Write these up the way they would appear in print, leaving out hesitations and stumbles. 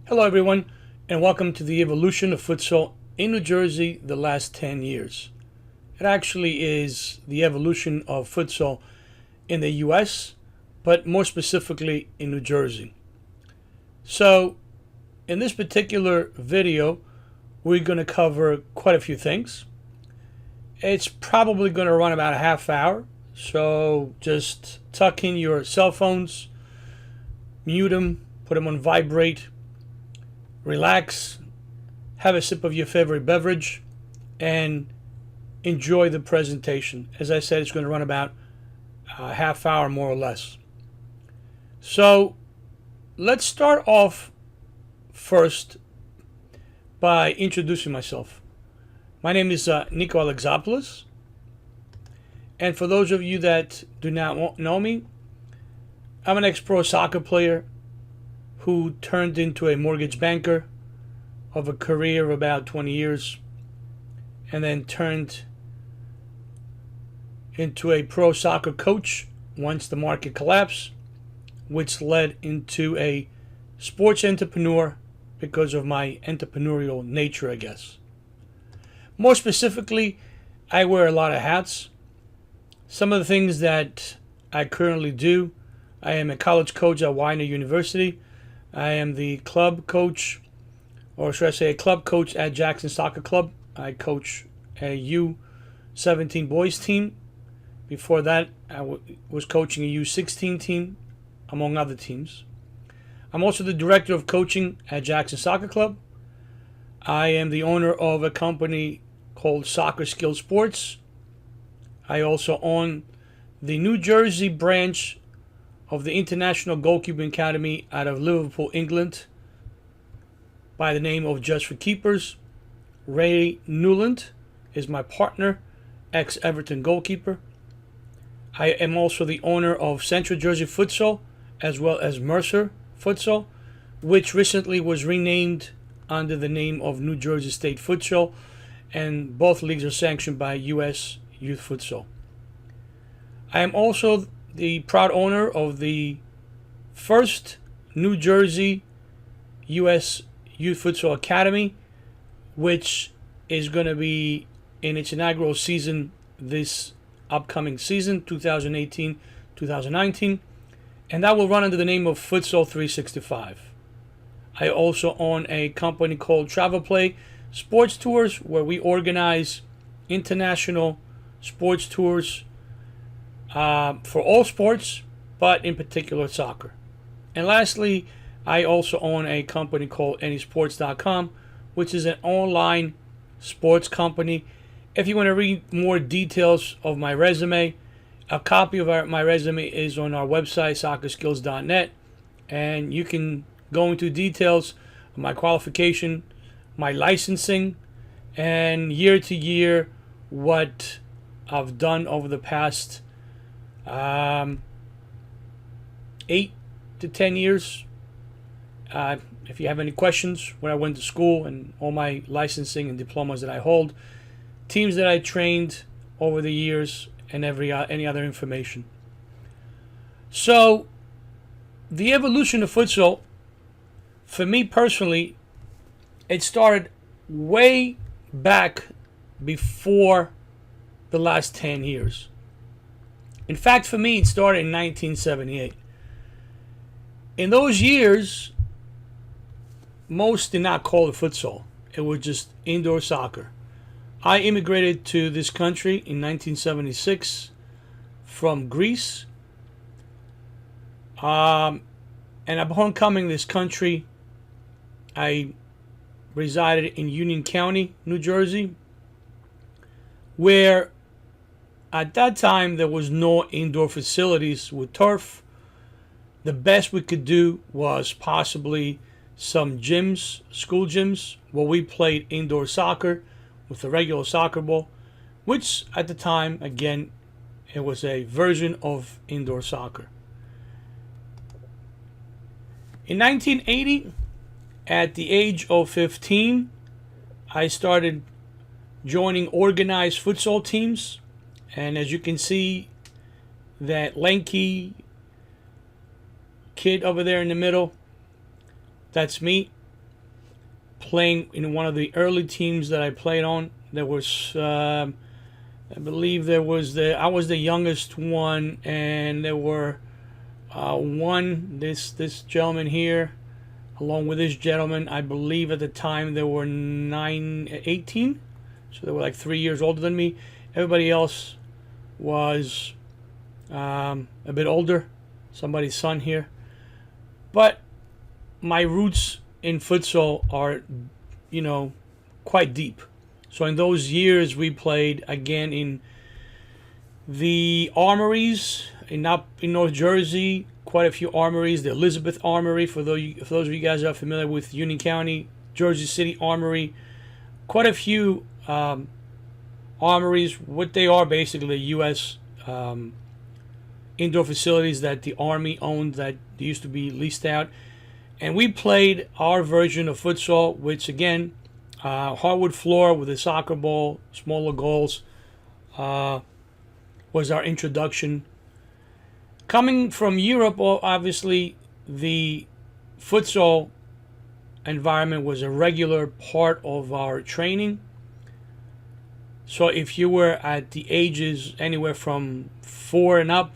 Hello, everyone, and welcome to the evolution of futsal in New Jersey the last 10 years. It actually is the evolution of futsal in the US, but more specifically in New Jersey. So, in this particular video, we're going to cover quite a few things. It's probably going to run about a half hour, so just tuck in your cell phones, mute them, put them on vibrate, relax, have a sip of your favorite beverage, and enjoy the presentation. As I said, it's going to run about a half hour, more or less. So let's start off first by introducing myself. My name is Nico Alexopoulos, and for those of you that do not know me, I'm an ex-pro soccer player who turned into a mortgage banker of a career of about 20 years and then turned into a pro soccer coach once the market collapsed, which led into a sports entrepreneur because of my entrepreneurial nature, I guess. More specifically, I wear a lot of hats. Some of the things that I currently do: I am a college coach at Weiner University. I am the club coach, or should I say a club coach at Jackson Soccer Club. I coach a U17 boys team. Before that, I was coaching a U16 team, among other teams. I'm also the director of coaching at Jackson Soccer Club. I am the owner of a company called Soccer Skill Sports. I also own the New Jersey branch of the International Goalkeeping Academy out of Liverpool, England, by the name of Just for Keepers. Ray Newland is my partner, ex-Everton goalkeeper. I am also the owner of Central Jersey Futsal, as well as Mercer Futsal, which recently was renamed under the name of New Jersey State Futsal, and both leagues are sanctioned by U.S. Youth Futsal. I am also the proud owner of the first New Jersey U.S. Youth Futsal Academy, which is going to be in its inaugural season this upcoming season, 2018-2019, and that will run under the name of Futsal 365. I also own a company called Travel Play Sports Tours, where we organize international sports tours for all sports, but in particular soccer. And lastly, I also own a company called anysports.com, which is an online sports company. If you want to read more details of my resume, a copy of my resume is on our website, soccerskills.net, and you can go into details of my qualification, my licensing, and year to year what I've done over the past 8 to 10 years. If you have any questions, where I went to school and all my licensing and diplomas that I hold, teams that I trained over the years, and any other information. So, the evolution of futsal, for me personally, it started way back before the last 10 years. In fact, for me, it started in 1978. In those years, most did not call it futsal. It was just indoor soccer. I immigrated to this country in 1976 from Greece. And upon coming to this country, I resided in Union County, New Jersey, where at that time there was no indoor facilities with turf. The best we could do was possibly some gyms, school gyms, where we played indoor soccer with a regular soccer ball, which at the time, again, it was a version of indoor soccer. In 1980, at the age of 15, I started joining organized futsal teams, and as you can see, that lanky kid over there in the middle, that's me. playing in one of the early teams that I played on. There was, I believe I was the youngest one, and there were this gentleman here, along with this gentleman. I believe at the time there were 18, so they were like 3 years older than me. Everybody else was a bit older, somebody's son here. But my roots in futsal are, quite deep. So in those years, we played again in the armories in North Jersey. Quite a few armories. The Elizabeth Armory, for those of you guys who are familiar with Union County, Jersey City Armory. Quite a few armories. What they are basically U.S. Indoor facilities that the Army owned that used to be leased out. And we played our version of futsal, which again, hardwood floor with a soccer ball, smaller goals, was our introduction. Coming from Europe, obviously, the futsal environment was a regular part of our training. So if you were at the ages anywhere from 4 and up,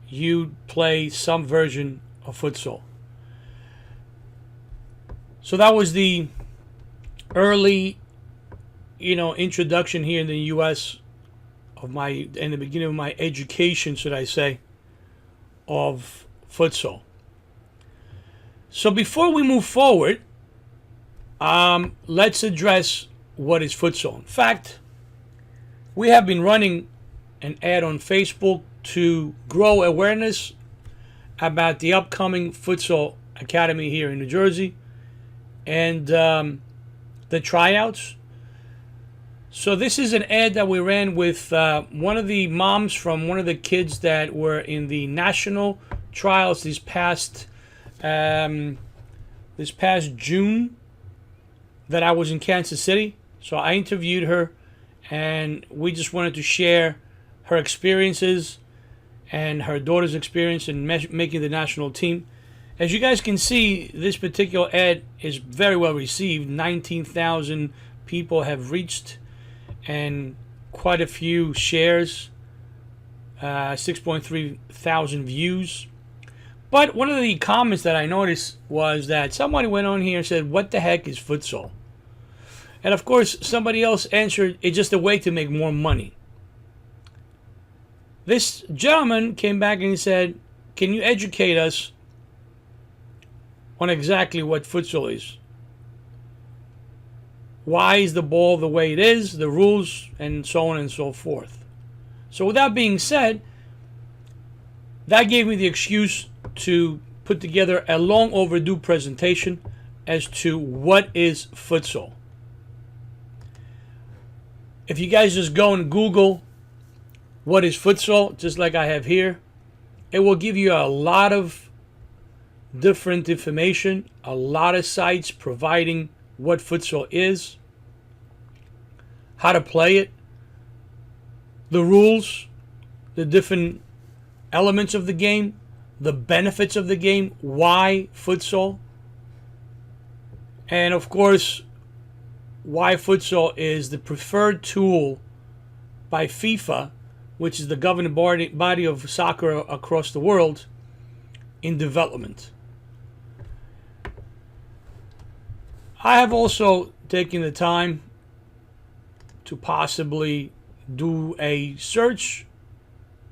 you'd play some version of futsal. So that was the early, introduction here in the U.S. in the beginning of my education, should I say, of futsal. So before we move forward, let's address what is futsal. In fact, we have been running an ad on Facebook to grow awareness about the upcoming futsal academy here in New Jersey and the tryouts. So this is an ad that we ran with one of the moms from one of the kids that were in the national trials this past June that I was in Kansas City. So I interviewed her, and we just wanted to share her experiences and her daughter's experience in making the national team. As you guys can see, this particular ad is very well received. 19,000 people have reached, and quite a few shares, 6.3 thousand views. But one of the comments that I noticed was that somebody went on here and said, "What the heck is futsal?" And of course, somebody else answered, "It's just a way to make more money." This gentleman came back and he said, "Can you educate us on exactly what futsal is? Why is the ball the way it is, the rules, and so on and so forth?" So with that being said, that gave me the excuse to put together a long overdue presentation as to what is futsal. If you guys just go and Google what is futsal, just like I have here, it will give you a lot of different information, a lot of sites providing what futsal is, how to play it, the rules, the different elements of the game, the benefits of the game, why futsal, and of course, why futsal is the preferred tool by FIFA, which is the governing body of soccer across the world, in development. I have also taken the time to possibly do a search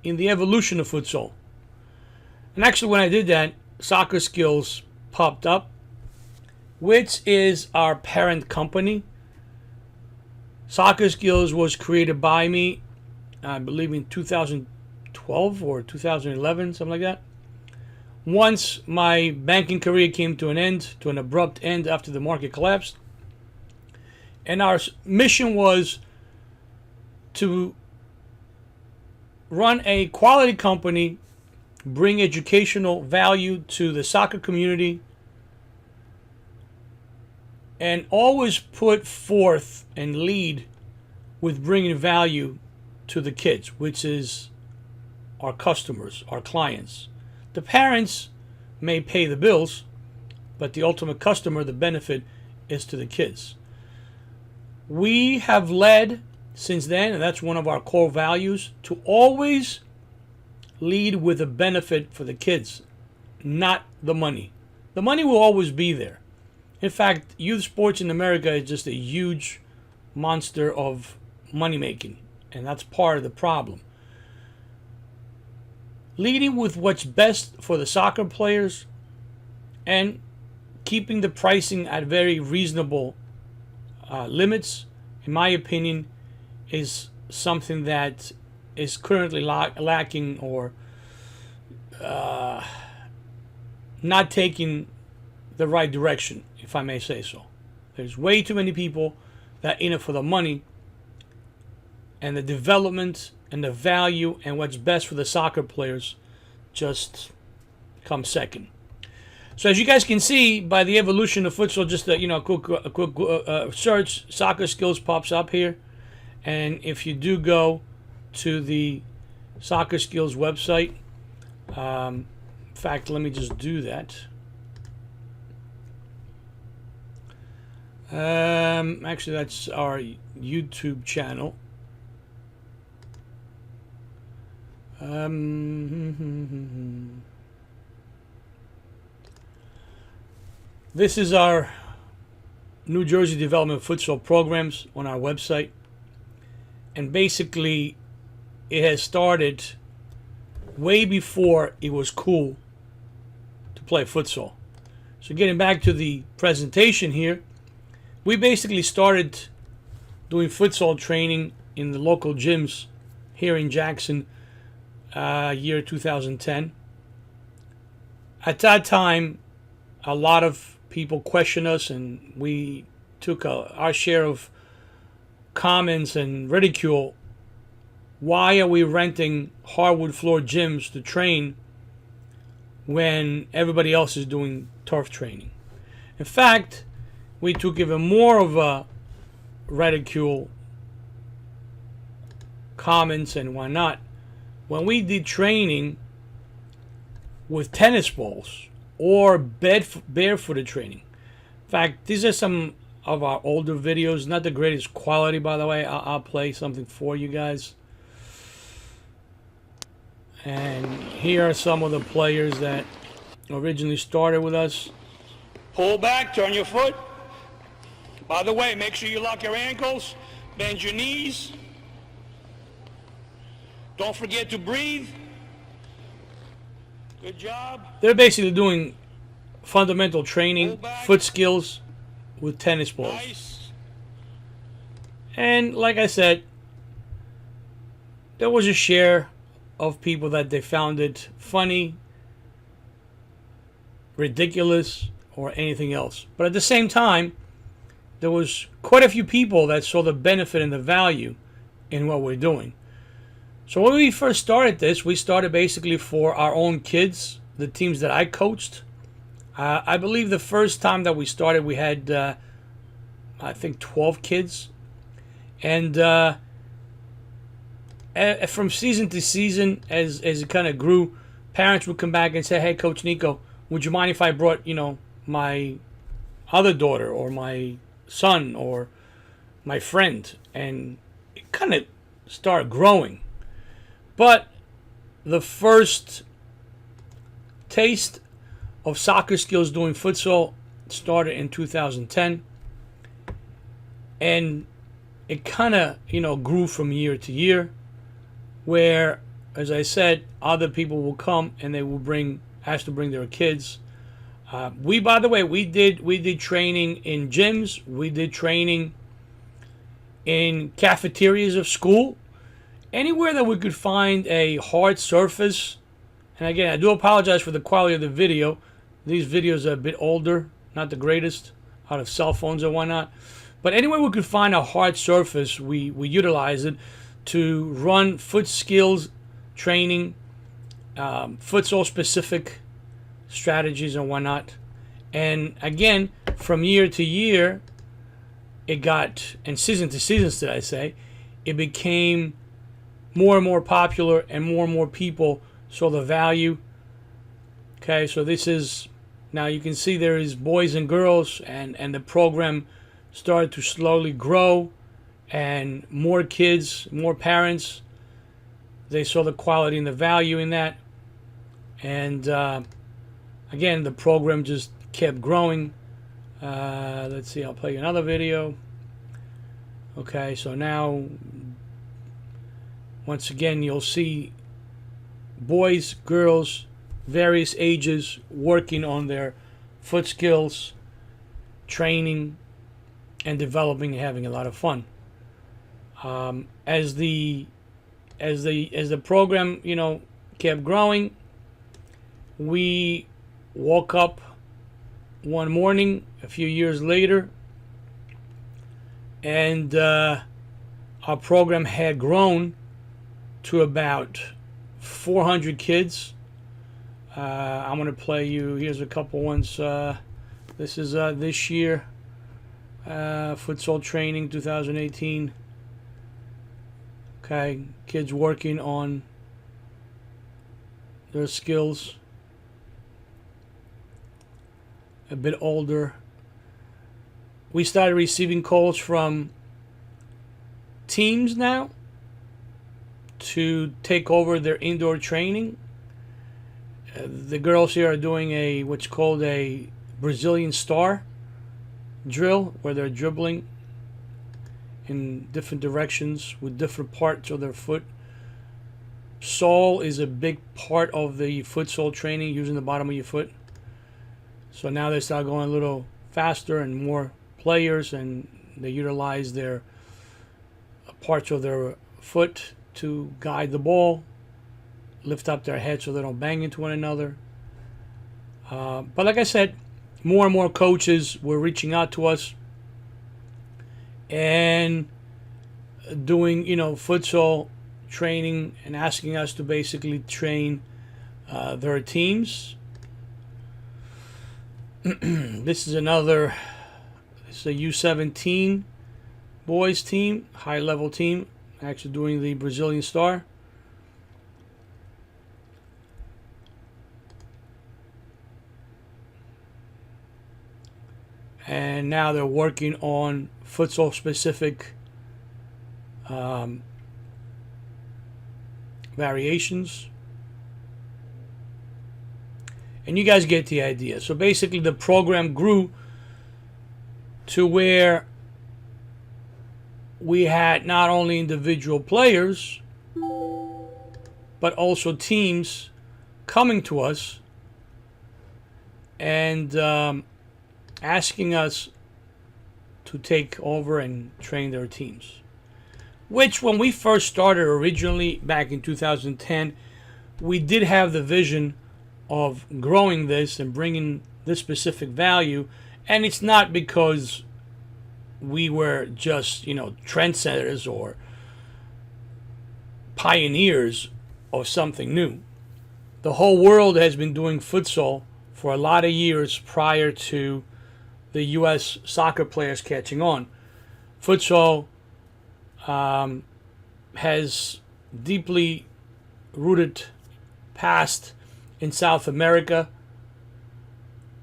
in the evolution of futsal. And actually when I did that, Soccer Skills popped up, which is our parent company. Soccer Skills was created by me, I believe in 2012 or 2011, something like that. Once my banking career came to an abrupt end after the market collapsed. And our mission was to run a quality company, bring educational value to the soccer community, and always put forth and lead with bringing value to the kids, which is our customers, our clients. The parents may pay the bills, but the ultimate customer, the benefit, is to the kids. We have led since then, and that's one of our core values, to always lead with a benefit for the kids, not the money. The money will always be there. In fact, youth sports in America is just a huge monster of money making, and that's part of the problem. Leading with what's best for the soccer players and keeping the pricing at very reasonable limits, in my opinion, is something that is currently lacking or not taking the right direction, if I may say so. There's way too many people that are in it for the money, and the development and the value and what's best for the soccer players just comes second. So as you guys can see by the evolution of futsal, just a quick search, soccer skills pops up here, and if you do go to the soccer skills website, in fact, let me just do that. Actually, that's our YouTube channel. This is our New Jersey Development Futsal programs on our website. And basically, it has started way before it was cool to play futsal. So getting back to the presentation here, we basically started doing futsal training in the local gyms here in Jackson, year 2010. At that time, a lot of people questioned us, and we took our share of comments and ridicule. Why are we renting hardwood floor gyms to train when everybody else is doing turf training? In fact, we took even more of a ridicule comments and whatnot when we did training with tennis balls or barefooted training. In fact, these are some of our older videos, not the greatest quality, by the way. I'll play something for you guys. And here are some of the players that originally started with us. Pull back, turn your foot. By the way, make sure you lock your ankles, bend your knees. Don't forget to breathe. Good job. They're basically doing fundamental training, foot skills with tennis balls. Nice. And like I said, there was a share of people that they found it funny, ridiculous, or anything else. But at the same time, there was quite a few people that saw the benefit and the value in what we're doing. So when we first started this, we started basically for our own kids, the teams that I coached. I believe the first time that we started, we had, I think, 12 kids. And from season to season, as it kind of grew, parents would come back and say, "Hey, Coach Nico, would you mind if I brought, my other daughter or my son or my friend?" And it kind of started growing. But the first taste of soccer skills doing futsal started in 2010. And it kind of, grew from year to year, where, as I said, other people will come and they will ask to bring their kids. By the way, we did training in gyms. We did training in cafeterias of school. Anywhere that we could find a hard surface. And again, I do apologize for the quality of the video. These videos are a bit older, not the greatest, out of cell phones and whatnot. But anywhere we could find a hard surface, we utilize it to run foot skills training, futsal specific strategies and whatnot. And again, from year to year, and season to season, should I say, it became more and more popular, and more people saw the value. Okay, so this is Now you can see there is boys and girls, and the program started to slowly grow, and more kids, more parents, they saw the quality and the value in that. And again, the program just kept growing. Let's see, I'll play you another video. Okay, so now, once again, you'll see boys, girls, various ages working on their foot skills, training, and developing and having a lot of fun. As the program, kept growing, we woke up one morning a few years later, and our program had grown to about 400 kids. I'm going to play you, here's a couple ones. This is this year, Futsal Training 2018. Okay, kids working on their skills. A bit older. We started receiving calls from teams now to take over their indoor training. The girls here are doing what's called a Brazilian star drill, where they're dribbling in different directions with different parts of their foot. Sole is a big part of the futsal training, using the bottom of your foot. So now they start going a little faster and more players, and they utilize their parts of their foot to guide the ball, lift up their head so they don't bang into one another. But like I said, more and more coaches were reaching out to us and doing, futsal training and asking us to basically train their teams. This is a U17 boys team, high level team, actually doing the Brazilian star. And now they're working on futsal specific variations. And you guys get the idea. So basically the program grew to where we had not only individual players, but also teams coming to us and asking us to take over and train their teams. Which, when we first started originally back in 2010, we did have the vision of growing this and bringing this specific value. And it's not because we were just, trendsetters or pioneers of something new. The whole world has been doing futsal for a lot of years prior to the U.S. soccer players catching on. Futsal has deeply rooted past in South America.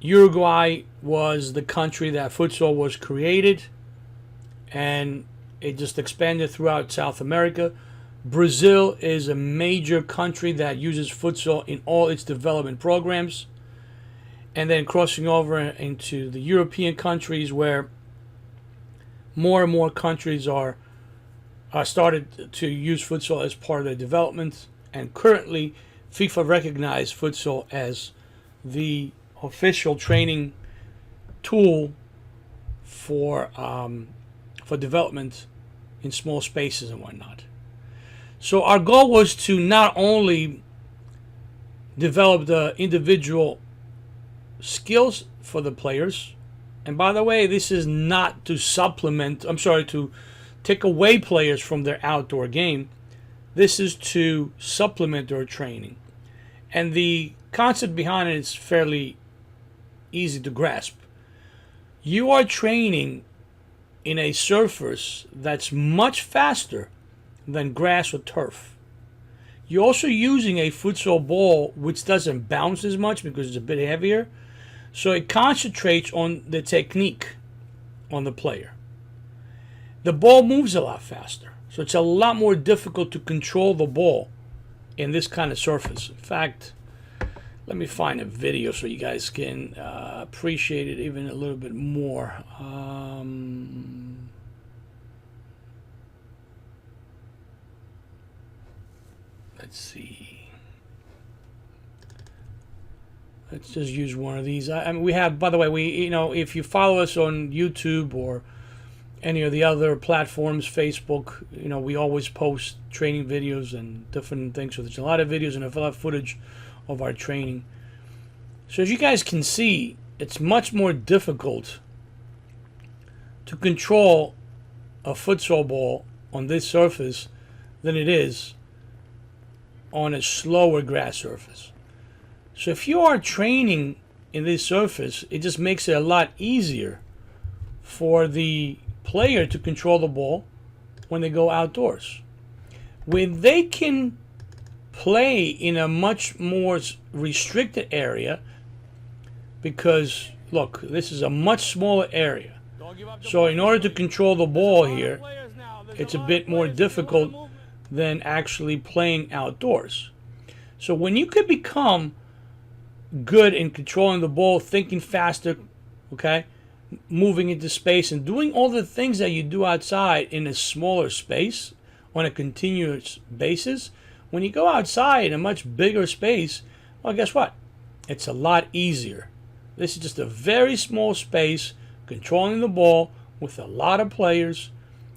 Uruguay was the country that futsal was created, and it just expanded throughout South America. Brazil is a major country that uses futsal in all its development programs. And then crossing over into the European countries, where more and more countries are started to use futsal as part of their development. And currently, FIFA recognized futsal as the official training tool for development in small spaces and whatnot. So our goal was to not only develop the individual skills for the players, and by the way, this is not to to take away players from their outdoor game. This is to supplement their training. And the concept behind it is fairly easy to grasp. You are training in a surface that's much faster than grass or turf. You're also using a futsal ball which doesn't bounce as much because it's a bit heavier. So it concentrates on the technique on the player. The ball moves a lot faster. So it's a lot more difficult to control the ball in this kind of surface. In fact, let me find a video so you guys can appreciate it even a little bit more. Let's see. Let's just use one of these. I mean, we have, by the way, if you follow us on YouTube or any of the other platforms, Facebook, we always post training videos and different things. So there's a lot of videos and a lot of footage of our training. So as you guys can see, it's much more difficult to control a futsal ball on this surface than it is on a slower grass surface. So if you are training in this surface, it just makes it a lot easier for the player to control the ball when they go outdoors. When they can play in a much more restricted area, because look, this is a much smaller area. So in order to control the ball here, it's a bit more difficult than actually playing outdoors. So when you could become good in controlling the ball, thinking faster, okay, moving into space and doing all the things that you do outside in a smaller space on a continuous basis, when you go outside in a much bigger space, well, guess what? It's a lot easier. This is just a very small space, controlling the ball with a lot of players,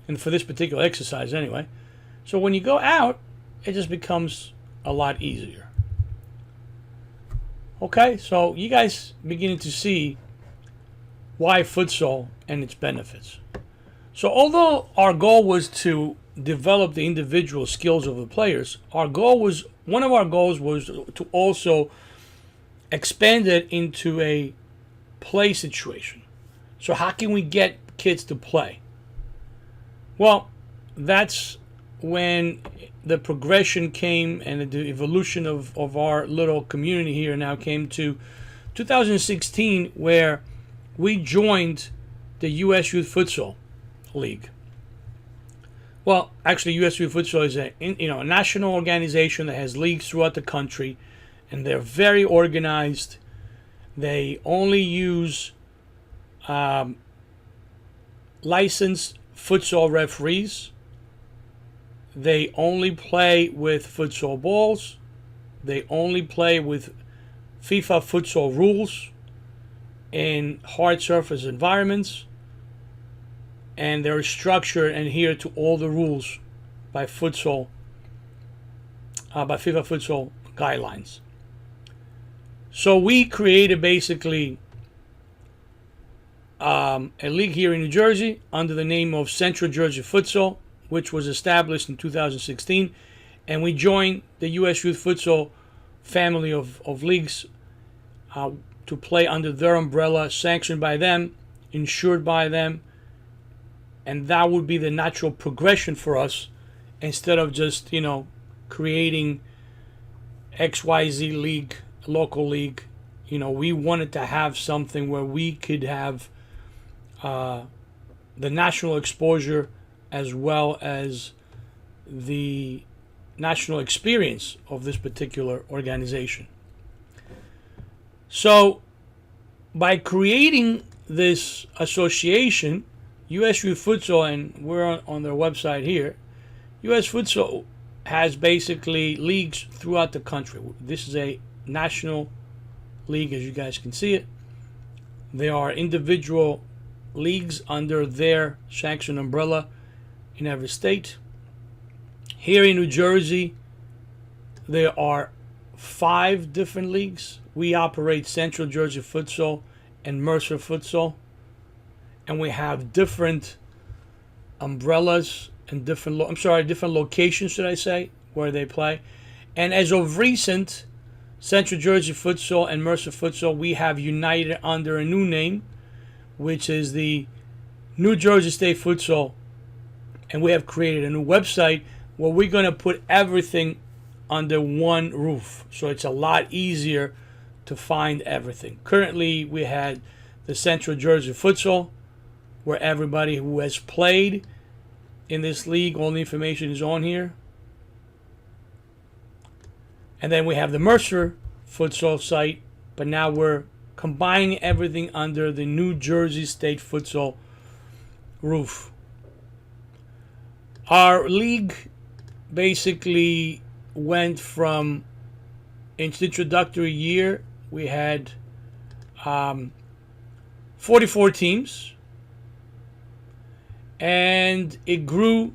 and for this particular exercise anyway. So when you go out, it just becomes a lot easier. Okay, so you guys beginning to see why futsal and its benefits. So although our goal was to develop the individual skills of the players, one of our goals was to also expand it into a play situation. So how can we get kids to play? Well, that's when the progression came and the evolution of our little community here now came to 2016, where we joined the U.S. Youth Futsal League. Well, actually, U.S. Youth Futsal is a national organization that has leagues throughout the country, and they're very organized. They only use licensed futsal referees. They only play with futsal balls. They only play with FIFA futsal rules in hard surface environments. And they're structured and adhere to all the rules by FIFA futsal guidelines. So we created basically a league here in New Jersey under the name of Central Jersey Futsal, which was established in 2016, and we joined the U.S. Youth Futsal family of leagues to play under their umbrella, sanctioned by them, insured by them, and that would be the natural progression for us, instead of just creating XYZ league, local league. We wanted to have something where we could have the national exposure as well as the national experience of this particular organization. So by creating this association, U.S. Youth Futsal, and we're on their website here, U.S. Futsal has basically leagues throughout the country. This is a national league, as you guys can see it. There are individual leagues under their sanction umbrella in every state. Here in New Jersey, there are 5 different leagues. We operate Central Jersey Futsal and Mercer Futsal, and we have different umbrellas and different locations, should I say, where they play. And as of recent, Central Jersey Futsal and Mercer Futsal, we have united under a new name, which is the New Jersey State Futsal, and we have created a new website where we're going to put everything under one roof. So it's a lot easier to find everything. Currently, we had the Central Jersey Futsal, where everybody who has played in this league, all the information is on here. And then we have the Mercer Futsal site, but now we're combining everything under the New Jersey State Futsal roof. Our league basically went from its introductory year, we had 44 teams, and it grew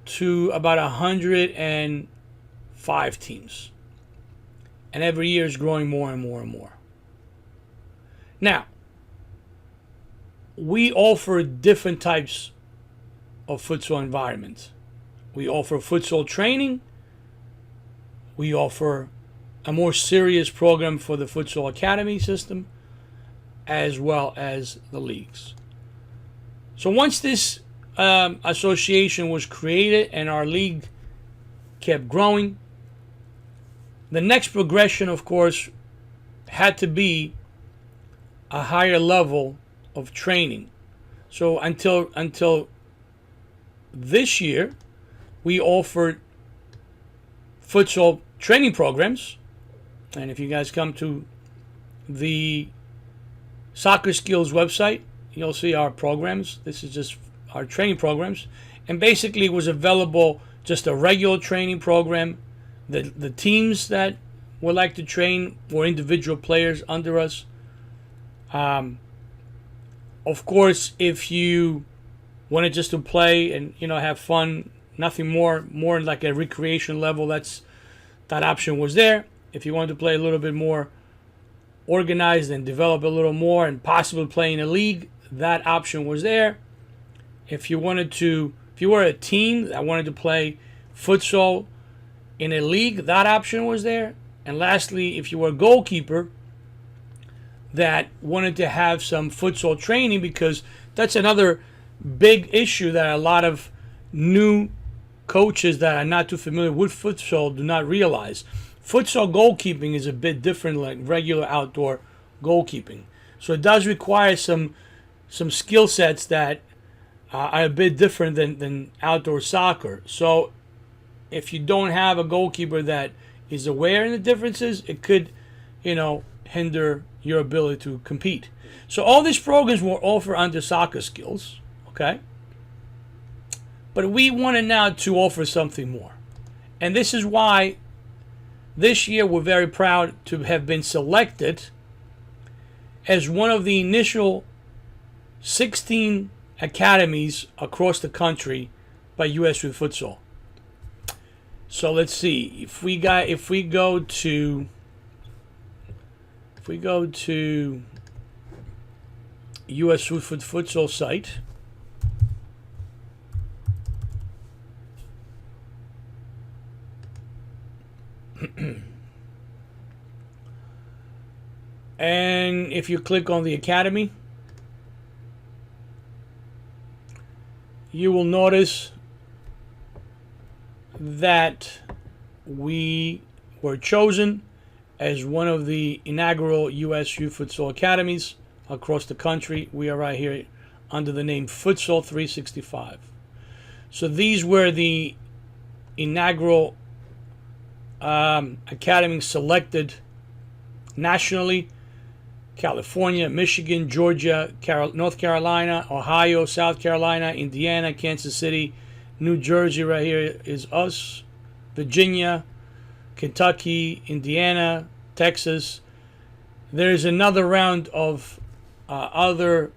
to about 105 teams. And every year is growing more and more and more. Now, we offer different types of futsal environments. We offer futsal training. We offer a more serious program for the futsal academy system, as well as the leagues. So once this association was created and our league kept growing, the next progression, of course, had to be a higher level of training. So until this year, we offered futsal training programs. And if you guys come to the Soccer Skills website, you'll see our programs. This is just our training programs. And basically it was available just a regular training program. The teams that would like to train were individual players under us. Of course, if you wanted just to play and have fun, nothing more like a recreation level, that option was there. If you wanted to play a little bit more organized and develop a little more and possibly play in a league, that option was there. If you were a team that wanted to play futsal in a league, that option was there. And lastly, if you were a goalkeeper that wanted to have some futsal training, because that's another big issue that a lot of new coaches that are not too familiar with futsal do not realize. Futsal goalkeeping is a bit different like regular outdoor goalkeeping. So it does require some skill sets that are a bit different than outdoor soccer. So if you don't have a goalkeeper that is aware of the differences, it could, hinder your ability to compete. So all these programs were offered under Soccer Skills, okay? But we wanted now to offer something more. And this is why this year we're very proud to have been selected as one of the initial 16 academies across the country by US Youth Futsal. So let's see, if we go to US Youth Futsal site, and if you click on the academy, you will notice that we were chosen as one of the inaugural US Youth Futsal Academies across the country. We are right here under the name Futsal 365. So these were the inaugural academies selected nationally: California, Michigan, Georgia, North Carolina, Ohio, South Carolina, Indiana, Kansas City, New Jersey, right here is us, Virginia, Kentucky, Indiana, Texas. There's another round of other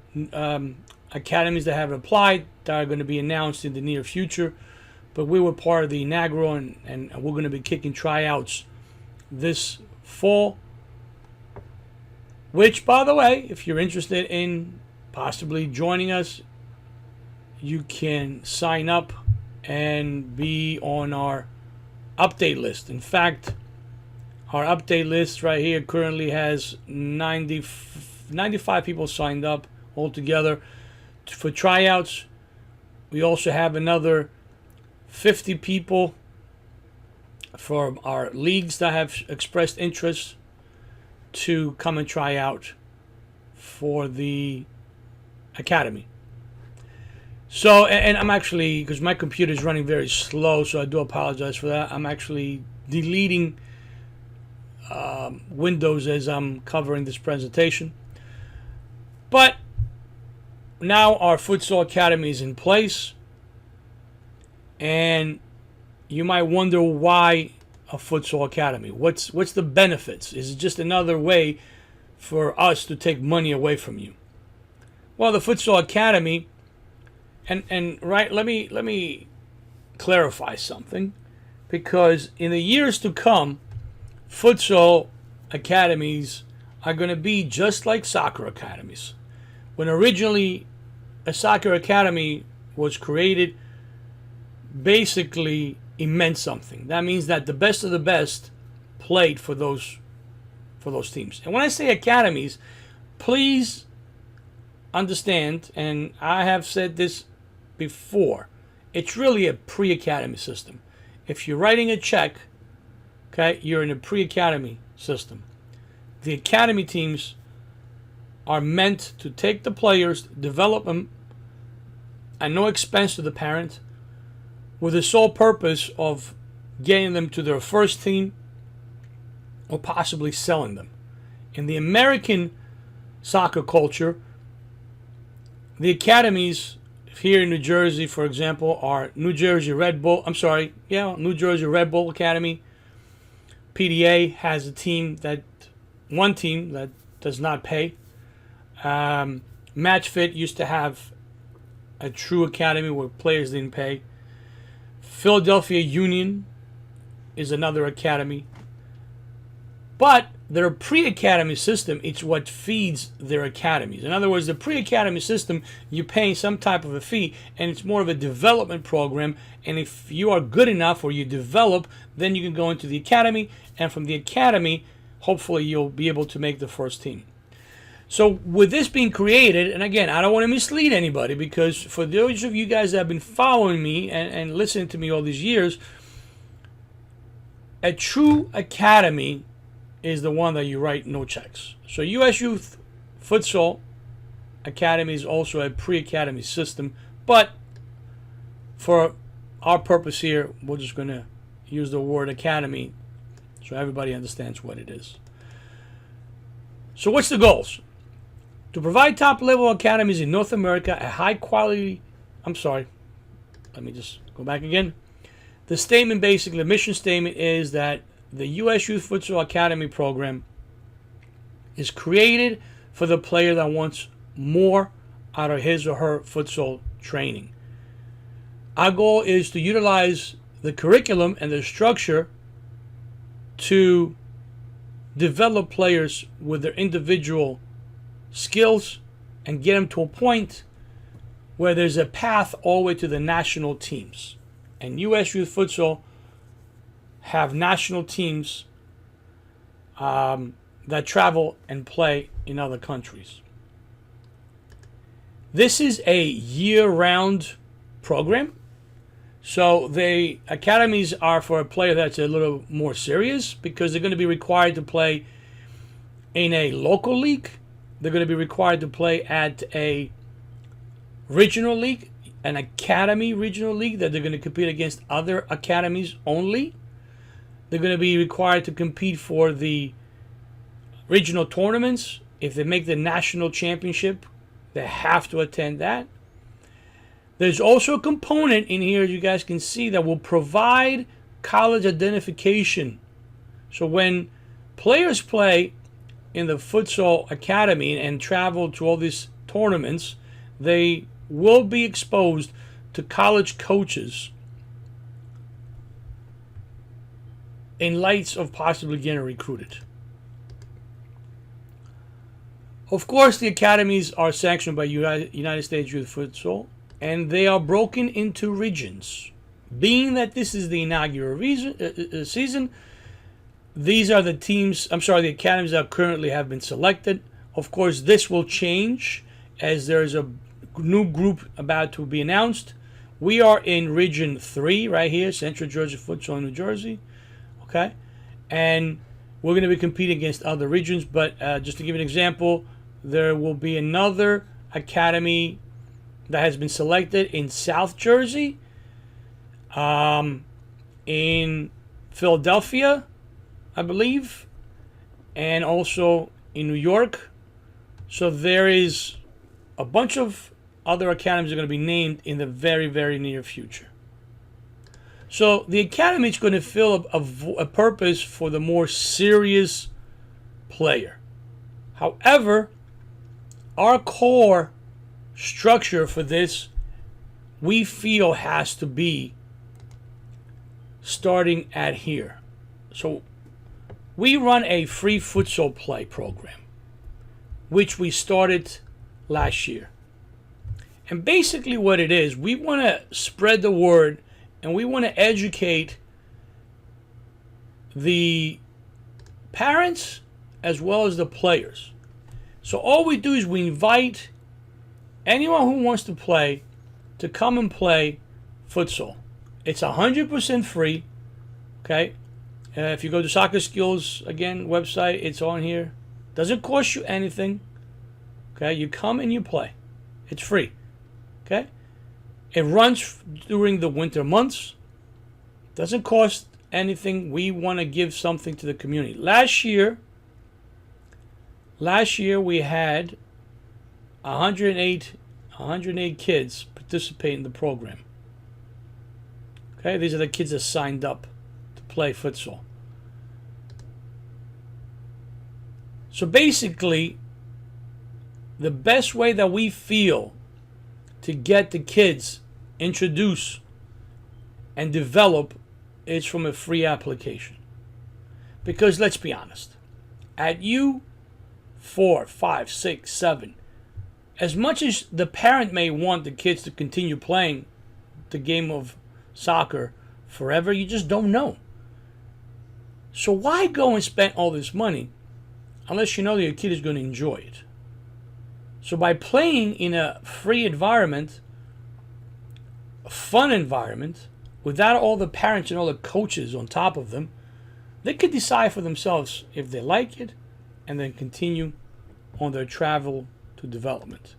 academies that have applied that are going to be announced in the near future. But we were part of the inaugural, and we're going to be kicking tryouts this fall. Which, by the way, if you're interested in possibly joining us, you can sign up and be on our update list. In fact, our update list right here currently has 95 people signed up altogether for tryouts. We also have another 50 people for our leagues that have expressed interest. to come and try out for the academy. So, and I'm actually, because my computer is running very slow, so I do apologize for that. I'm actually deleting windows as I'm covering this presentation. But now our Futsal Academy is in place, and you might wonder why a Futsal Academy. What's the benefits? Is it just another way for us to take money away from you? Well, the Futsal Academy, and right, let me clarify something, because in the years to come, Futsal academies are going to be just like soccer academies. When originally a soccer academy was created, basically it meant something. That means that the best of the best played for those teams. And when I say academies, please understand, and I have said this before, it's really a pre-academy system. If you're writing a check, okay, you're in a pre-academy system. The academy teams are meant to take the players, develop them at no expense to the parent, with the sole purpose of getting them to their first team or possibly selling them. In the American soccer culture, the academies here in New Jersey, for example, are New Jersey Red Bull Academy. PDA has one team that does not pay. Match Fit used to have a true academy where players didn't pay. Philadelphia Union is another academy. But their pre-academy system, it's what feeds their academies. In other words, the pre-academy system, you're paying some type of a fee, and it's more of a development program. And if you are good enough or you develop, then you can go into the academy, and from the academy, hopefully you'll be able to make the first team. So with this being created, and again, I don't want to mislead anybody, because for those of you guys that have been following me and listening to me all these years, a true academy is the one that you write no checks. So U.S. Youth Futsal Academy is also a pre-academy system, but for our purpose here, we're just going to use the word academy so everybody understands what it is. So what's the goals? To provide top-level academies in North America at high quality. Let me just go back again. The statement, basically, the mission statement is that the U.S. Youth Futsal Academy program is created for the player that wants more out of his or her futsal training. Our goal is to utilize the curriculum and the structure to develop players with their individual skills and get them to a point where there's a path all the way to the national teams. And U.S. Youth Futsal have national teams that travel and play in other countries. This is a year-round program. So the academies are for a player that's a little more serious, because they're going to be required to play in a local league. They're going to be required to play at a regional league, an academy regional league that they're going to compete against other academies only. They're going to be required to compete for the regional tournaments. If they make the national championship, they have to attend that. There's also a component in here, as you guys can see, that will provide college identification. So when players play in the Futsal Academy and travel to all these tournaments, they will be exposed to college coaches in lights of possibly getting recruited. Of course, the academies are sanctioned by United States Youth Futsal, and they are broken into regions. Being that this is the inaugural season, these are the the academies that currently have been selected. Of course, this will change as there's a new group about to be announced. We are in Region 3 right here, Central Jersey Futsal in New Jersey. Okay? And we're going to be competing against other regions. But just to give you an example, there will be another academy that has been selected in South Jersey, in Philadelphia, I believe, and also in New York. So there is a bunch of other academies that are going to be named in the very, very near future. So the academy is going to fill a purpose for the more serious player. However, our core structure for this, we feel, has to be starting at here. So we run a free futsal play program, which we started last year. And basically what it is, we want to spread the word and we want to educate the parents as well as the players. So all we do is we invite anyone who wants to play to come and play futsal. It's 100% free. Okay? If you go to Soccer Skills, again, website, it's on here. Doesn't cost you anything. Okay? You come and you play. It's free. Okay? It runs during the winter months. Doesn't cost anything. We want to give something to the community. Last year we had 108 kids participate in the program. Okay, these are the kids that signed up to play futsal. So basically, the best way that we feel to get the kids introduced and develop is from a free application. Because let's be honest, at U 4, 5, 6, 7, as much as the parent may want the kids to continue playing the game of soccer forever, you just don't know. So why go and spend all this money unless you know that your kid is going to enjoy it? So by playing in a free environment, a fun environment, without all the parents and all the coaches on top of them, they could decide for themselves if they like it and then continue on their travel to development.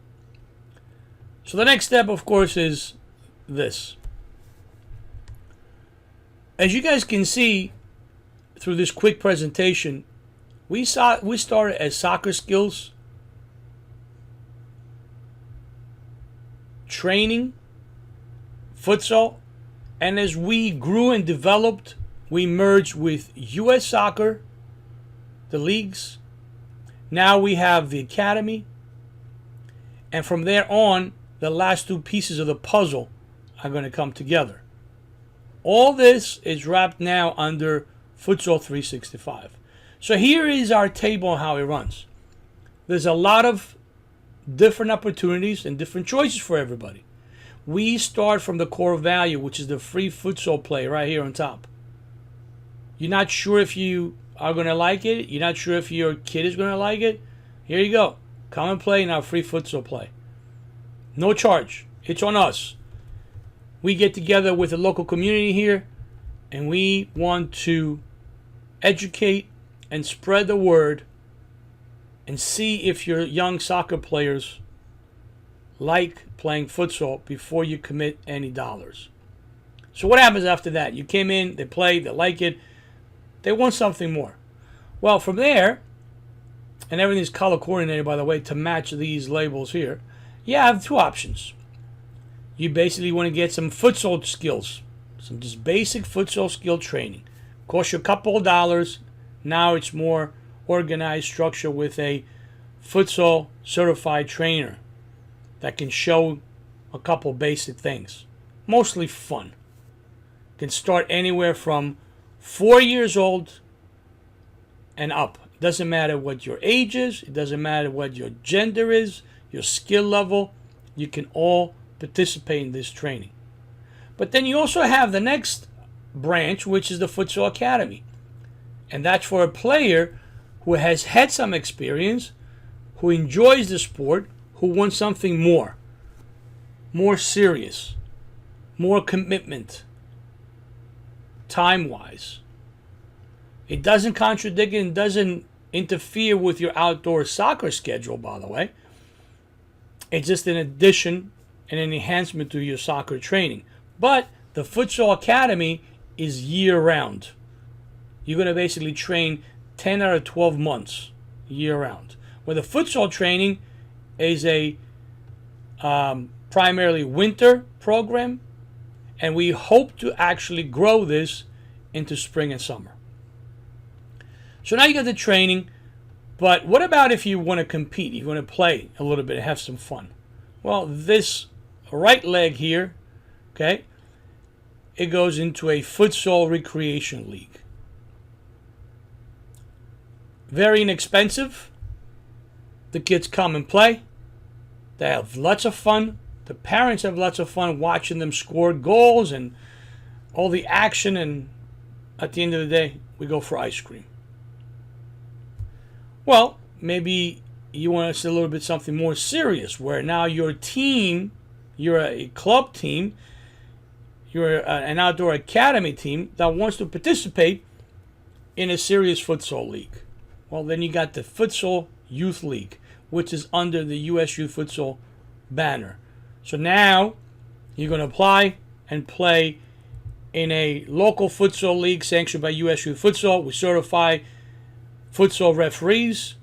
So the next step, of course, is this. As you guys can see through this quick presentation, we started as Soccer Skills training, futsal, and as we grew and developed, we merged with US Soccer, the leagues. Now we have the academy, and from there on, the last two pieces of the puzzle are going to come together. All this is wrapped now under Futsal 365. So here is our table on how it runs. There's a lot of different opportunities and different choices for everybody. We start from the core value, which is the free futsal play right here on top. You're not sure if you are going to like it. You're not sure if your kid is going to like it. Here you go. Come and play in our free futsal play. No charge. It's on us. We get together with the local community here, and we want to educate and spread the word and see if your young soccer players like playing futsal before you commit any dollars. So what happens after that? You came in, they played, they like it, they want something more. Well, from there, and everything's color coordinated, by the way, to match these labels here, you have two options. You basically want to get some futsal skills, some just basic futsal skill training. Cost you a couple of dollars. Now it's more organized structure with a futsal certified trainer that can show a couple basic things. Mostly fun. Can start anywhere from 4 years old and up. It doesn't matter what your age is. It doesn't matter what your gender is, your skill level. You can all participate in this training. But then you also have the next branch, which is the Futsal Academy. And that's for a player who has had some experience, who enjoys the sport, who wants something more serious, more commitment, time-wise. It doesn't contradict and doesn't interfere with your outdoor soccer schedule, by the way. It's just an addition and an enhancement to your soccer training. But the Futsal Academy is year-round. You're going to basically train 10 out of 12 months year-round. Where the futsal training is a primarily winter program, and we hope to actually grow this into spring and summer. So now you got the training, but what about if you want to compete, you want to play a little bit and have some fun? Well, this right leg here, okay, it goes into a futsal recreation league. Very inexpensive. The kids come and play. They have lots of fun. The parents have lots of fun watching them score goals and all the action, and at the end of the day, we go for ice cream. Well, maybe you want to see a little bit something more serious, where now your team, you're a club team, you're an outdoor academy team that wants to participate in a serious futsal league. Well, then you got the Futsal Youth League, which is under the U.S. Youth Futsal banner. So now you're going to apply and play in a local futsal league sanctioned by U.S. Youth Futsal. We certify futsal referees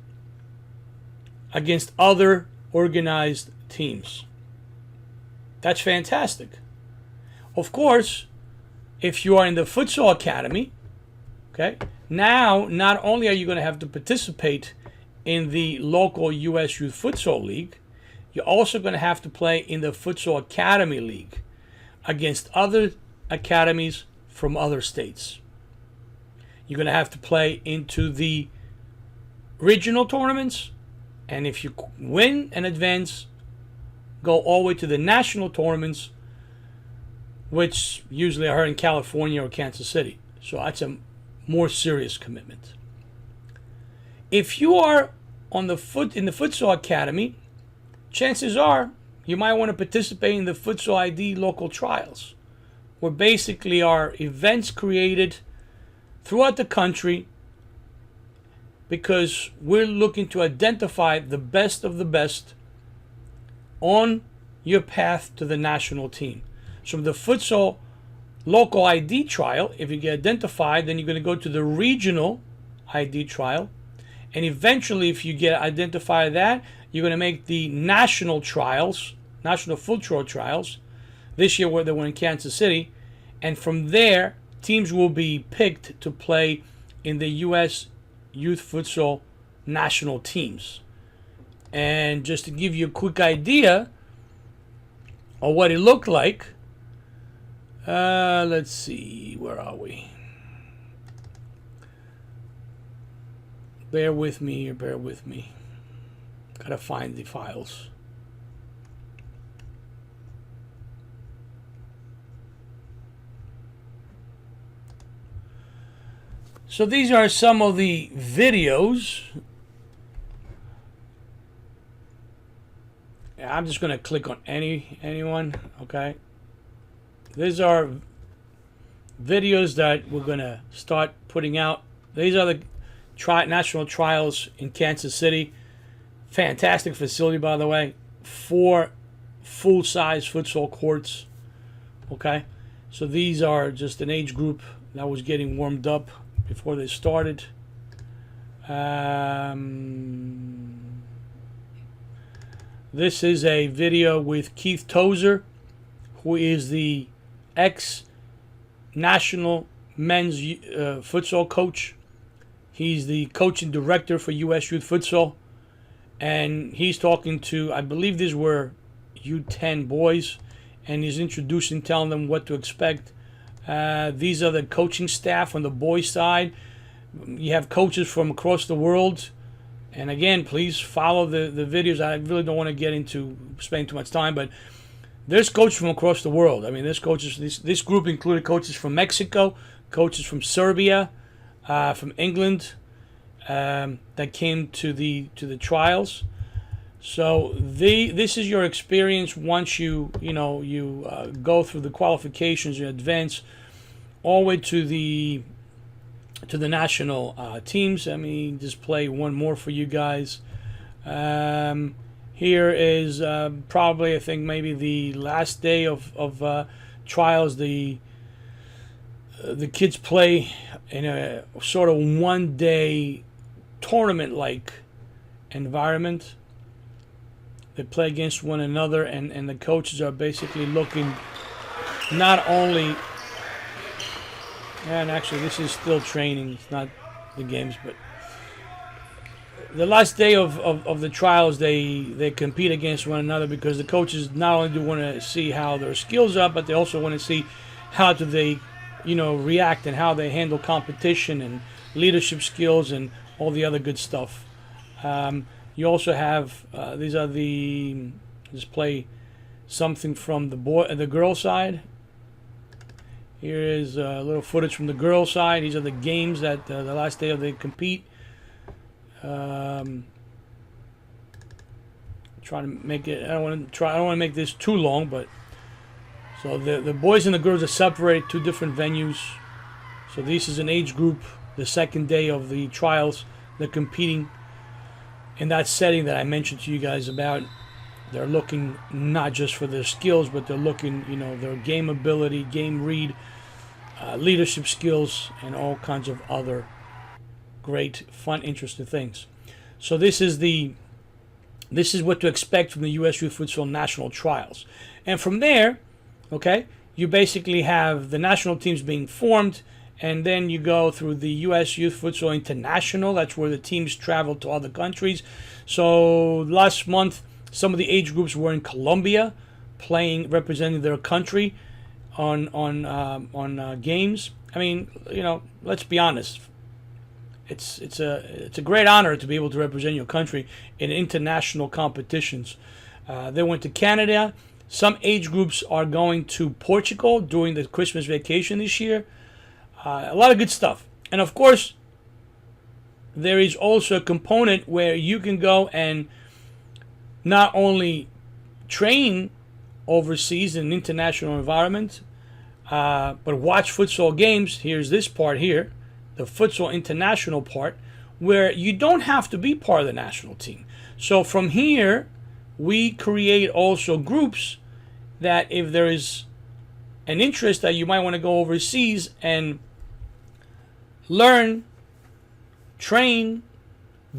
against other organized teams. That's fantastic. Of course, if you are in the Futsal Academy, okay, now not only are you going to have to participate in the local U.S. Youth Futsal League, you're also going to have to play in the Futsal Academy League against other academies from other states. You're going to have to play into the regional tournaments, and if you win and advance, go all the way to the national tournaments, which usually are in California or Kansas City. So that's a more serious commitment. If you are in the Futsal Academy, chances are you might want to participate in the Futsal ID local trials, where basically are events created throughout the country because we're looking to identify the best of the best on your path to the national team. So the Futsal local ID trial, if you get identified, then you're going to go to the regional ID trial. And eventually, if you get identified that, you're going to make the national trials, national futsal trials. This year, where they were in Kansas City. And from there, teams will be picked to play in the U.S. Youth Futsal national teams. And just to give you a quick idea of what it looked like, let's see, where are we? Bear with me here, bear with me. Gotta find the files. So these are some of the videos. I'm just gonna click on anyone, okay? These are videos that we're gonna start putting out. These are the national trials in Kansas City. Fantastic facility, by the way. 4 full-size futsal courts. Okay, so these are just an age group that was getting warmed up before they started. This is a video with Keith Tozer, who is the ex-national men's futsal coach. He's the coaching director for U.S. Youth Futsal. And he's talking to, I believe these were U10 boys. And he's introducing, telling them what to expect. These are the coaching staff on the boys' side. You have coaches from across the world. And again, please follow the videos. I really don't want to get into spending too much time, but there's coaches from across the world. I mean, there's coaches. This group included coaches from Mexico, coaches from Serbia, from England, that came to the trials. So this is your experience once you go through the qualifications, you advance all the way to the to the national teams. Let me just play one more for you guys. Here is probably, I think, maybe the last day of trials. The kids play in a sort of one-day tournament-like environment. They play against one another, and the coaches are basically looking not only, and actually this is still training, it's not the games, but the last day of the trials, they compete against one another, because the coaches not only do want to see how their skills are, but they also want to see how do they, react, and how they handle competition and leadership skills and all the other good stuff. You also have these are the, just play something from the girl side. Here is a little footage from the girl side. These are the games that the last day of they compete. Trying to make it. I don't want to make this too long, but so the boys and the girls are separated, two different venues. So this is an age group. The second day of the trials, they're competing in that setting that I mentioned to you guys about. They're looking not just for their skills, but they're looking, their game ability, game read, leadership skills, and all kinds of other great, fun, interesting things. So this is what to expect from the U.S. Youth Futsal National Trials. And from there, okay, you basically have the national teams being formed, and then you go through the U.S. Youth Futsal International. That's where the teams travel to other countries. So last month, some of the age groups were in Colombia, representing their country on games. I mean, let's be honest. It's a great honor to be able to represent your country in international competitions. They went to Canada. Some age groups are going to Portugal during the Christmas vacation this year. A lot of good stuff. And of course, there is also a component where you can go and not only train overseas in an international environment, but watch futsal games. Here's this part here, the futsal international part, where you don't have to be part of the national team. So from here, we create also groups that if there is an interest that you might want to go overseas and learn, train,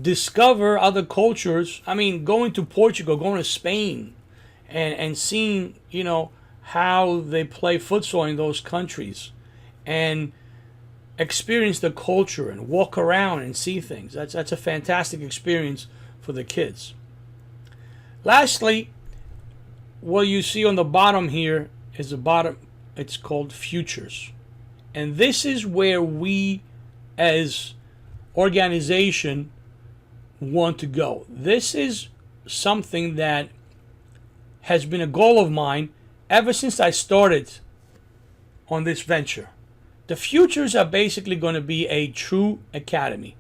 discover other cultures. I mean, going to Portugal, going to Spain, and seeing, how they play futsal in those countries, and experience the culture and walk around and see things. That's a fantastic experience for the kids. Lastly, what you see on the bottom here is it's called Futures. And this is where we as organization want to go. This is something that has been a goal of mine ever since I started on this venture. The Futures are basically going to be a true academy,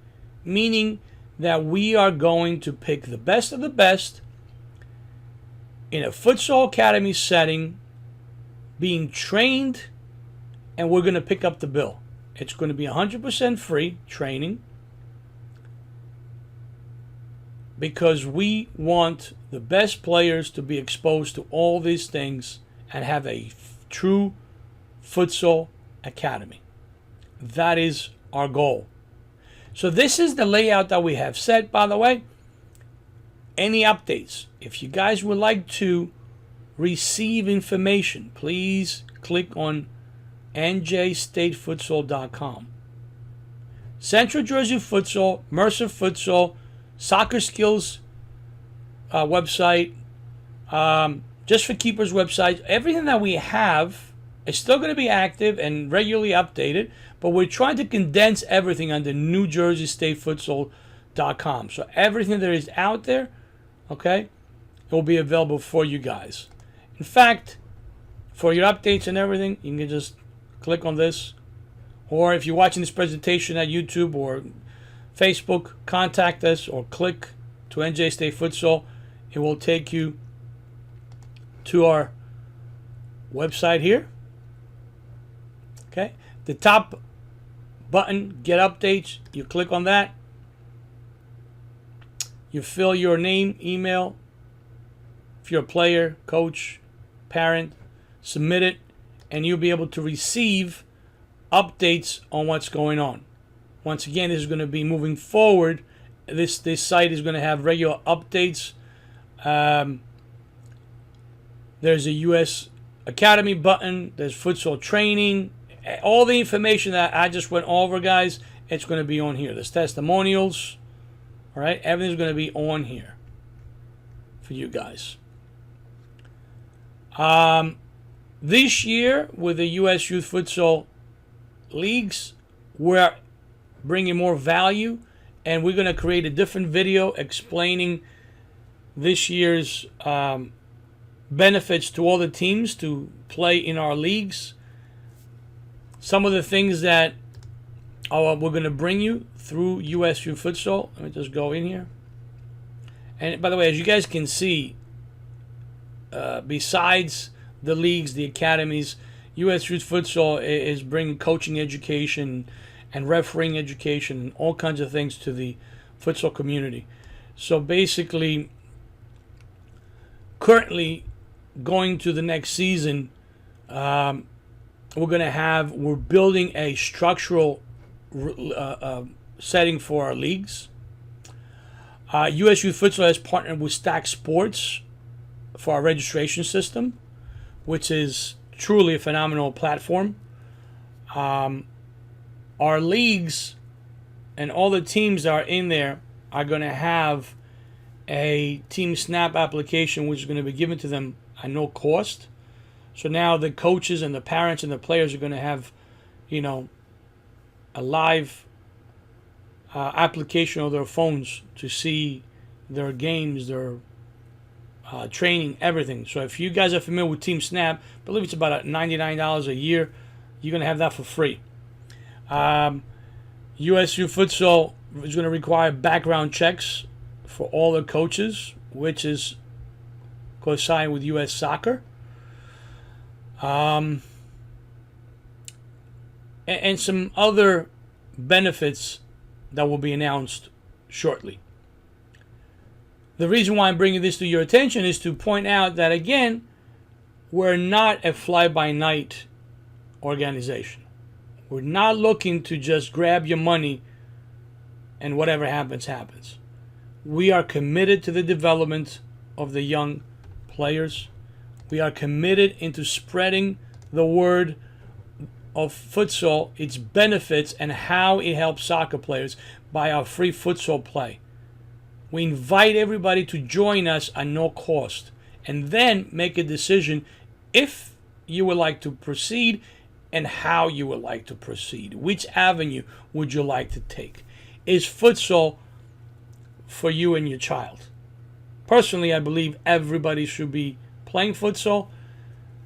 meaning that we are going to pick the best of the best in a futsal academy setting, being trained, and we're going to pick up the bill. It's going to be 100% free training, because we want the best players to be exposed to all these things and have a true futsal academy. That is our goal. So this is the layout that we have set, by the way. Any updates? If you guys would like to receive information, please click on njstatefutsal.com. Central Jersey Futsal, Mercer Futsal, Soccer Skills website, Just for Keepers website. Everything that we have is still going to be active and regularly updated, but we're trying to condense everything under NewJerseyStateFutsal.com. So everything that is out there, okay, it will be available for you guys. In fact, for your updates and everything, you can just click on this. Or if you're watching this presentation at YouTube or Facebook, contact us or click to NJ State Futsal. It will take you to our website here. Okay, the top button, get updates. You click on that. You fill your name, email. If you're a player, coach, parent, submit it, and you'll be able to receive updates on what's going on. Once again, this is going to be moving forward. This site is going to have regular updates. There's a U.S. Academy button. There's futsal training. All the information that I just went over, guys, it's going to be on here. There's testimonials. All right, everything's going to be on here for you guys. This year, with the U.S. Youth Futsal Leagues, we're bringing more value, and we're going to create a different video explaining this year's benefits to all the teams to play in our leagues. Some of the things that we're going to bring you through U.S. Youth Futsal. Let me just go in here. And by the way, as you guys can see, besides the leagues, the academies, U.S. Youth Futsal is bringing coaching education and refereeing education and all kinds of things to the futsal community. So basically, currently going to the next season, we're building a structural setting for our leagues. U.S. Youth Futsal has partnered with Stack Sports for our registration system, which is truly a phenomenal platform. Our leagues and all the teams that are in there are going to have a Team Snap application, which is going to be given to them at no cost. So now the coaches and the parents and the players are going to have, a live application on their phones to see their games, their training, everything. So if you guys are familiar with Team Snap, I believe it's about $99 a year. You're going to have that for free. U.S. Youth Futsal is going to require background checks for all the coaches, which is coinciding with U.S. Soccer. And some other benefits that will be announced shortly. The reason why I'm bringing this to your attention is to point out that, again, we're not a fly-by-night organization. We're not looking to just grab your money and whatever happens, happens. We are committed to the development of the young players. We are committed into spreading the word of futsal, its benefits, and how it helps soccer players by our free futsal play. We invite everybody to join us at no cost, and then make a decision if you would like to proceed and how you would like to proceed. Which avenue would you like to take? Is futsal for you and your child? Personally, I believe everybody should be playing futsal.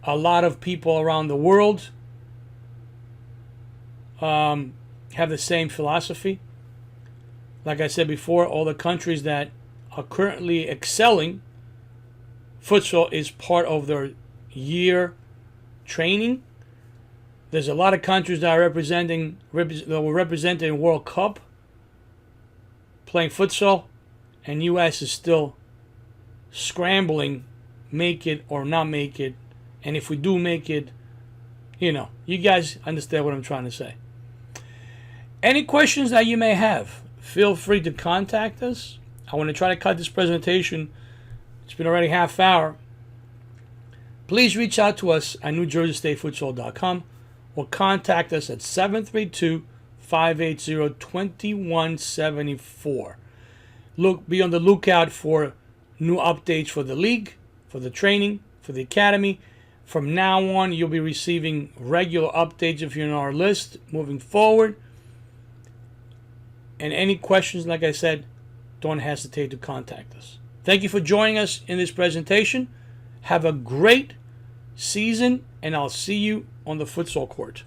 A lot of people around the world have the same philosophy. Like I said before, all the countries that are currently excelling, futsal is part of their year training. There's a lot of countries that were represented in World Cup playing futsal, and U.S. is still scrambling, make it or not make it. And if we do make it, you guys understand what I'm trying to say. Any questions that you may have, feel free to contact us. I want to try to cut this presentation. It's been already half hour. Please reach out to us at NewJerseyStateFutsal.com or contact us at 732-580-2174. Be on the lookout for new updates for the league, for the training, for the academy. From now on, you'll be receiving regular updates if you're on our list moving forward. And any questions, like I said, don't hesitate to contact us. Thank you for joining us in this presentation. Have a great season, and I'll see you on the futsal court.